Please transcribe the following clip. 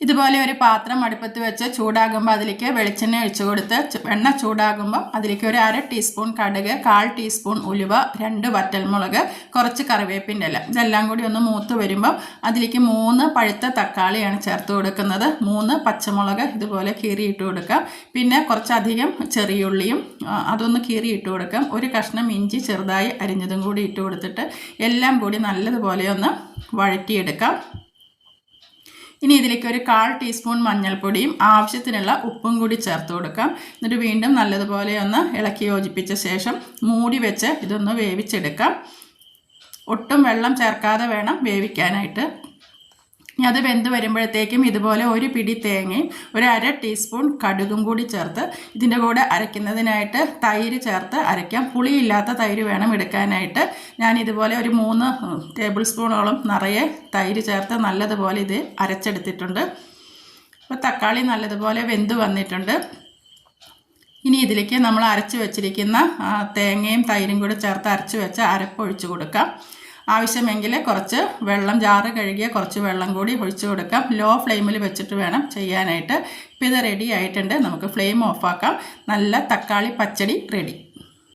ഇതുപോലെ ഒരു പാത്രം അടുപ്പത്ത് വെച്ച് ചൂടാകുമ്പോൾ അതിലേക്ക് വെളിച്ചെണ്ണ ഒഴിച്ചു കൊടുത്ത് എണ്ണ ചൂടാകുമ്പോൾ അതിലേക്ക് ഒരു 1/2 ടീസ്പൂൺ കടുക്, 1/4 ടീസ്പൂൺ ഉലുവ, 2 വറ്റൽമുളക്, കുറച്ച് കറിവേപ്പിൻ്റെ ഇല, ഇതെല്ലാം കൂടി ഒന്ന് മൂത്ത് വരുമ്പോൾ അതിലേക്ക് 3 പഴുത്ത തക്കാളിയാണ് ചേർത്ത് കൊടുക്കുന്നത്. 3 പച്ചമുളക് ഇതുപോലെ കീറിയിട്ട് കൊടുക്കാം. പിന്നെ കുറച്ചധികം ചെറിയുള്ളിയും അതൊന്ന് കീറിയിട്ട് കൊടുക്കാം. ഒരു കഷ്ണം ഇഞ്ചി ചെറുതായി അരിഞ്ഞതും കൂടി ഇട്ട് കൊടുത്തിട്ട് എല്ലാം കൂടി നല്ലതുപോലെ ഒന്ന് വഴറ്റിയെടുക്കാം. ഇനി ഇതിലേക്ക് ഒരു 1/4 ടീസ്പൂൺ മഞ്ഞൾപ്പൊടിയും ആവശ്യത്തിനുള്ള ഉപ്പും കൂടി ചേർത്ത് കൊടുക്കാം. എന്നിട്ട് വീണ്ടും നല്ലതുപോലെ ഒന്ന് ഇളക്കി യോജിപ്പിച്ച ശേഷം മൂടി വെച്ച് ഇതൊന്ന് വേവിച്ചെടുക്കാം. ഒട്ടും വെള്ളം ചേർക്കാതെ വേണം വേവിക്കാനായിട്ട്. ഇനി അത് വെന്ത് വരുമ്പോഴത്തേക്കും ഇതുപോലെ ഒരു പിടി തേങ്ങയും ഒരു 1/2 ടീസ്പൂൺ കടുകും കൂടി ചേർത്ത് ഇതിൻ്റെ കൂടെ അരയ്ക്കുന്നതിനായിട്ട് തൈര് ചേർത്ത് അരയ്ക്കാം. പുളിയില്ലാത്ത തൈര് വേണം എടുക്കാനായിട്ട്. ഞാൻ ഇതുപോലെ ഒരു 3 ടേബിൾ സ്പൂണോളം നിറയെ തൈര് ചേർത്ത് നല്ലതുപോലെ ഇത് അരച്ചെടുത്തിട്ടുണ്ട്. അപ്പോൾ തക്കാളി നല്ലതുപോലെ വെന്ത് വന്നിട്ടുണ്ട്. ഇനി ഇതിലേക്ക് നമ്മൾ അരച്ച് വെച്ചിരിക്കുന്ന തേങ്ങയും തൈരും കൂടി ചേർത്ത് അരച്ച് വെച്ച് അരപ്പൊഴിച്ച് കൊടുക്കാം. ആവശ്യമെങ്കിൽ കുറച്ച് വെള്ളം, ജാറ് കഴുകിയ കുറച്ച് വെള്ളം കൂടി ഒഴിച്ചു കൊടുക്കാം. ലോ ഫ്ലെയിമിൽ വെച്ചിട്ട് വേണം ചെയ്യാനായിട്ട്. ഇപ്പോൾ ഇത് റെഡി ആയിട്ടുണ്ട്. നമുക്ക് ഫ്ലെയിം ഓഫാക്കാം. നല്ല തക്കാളി പച്ചടി റെഡി.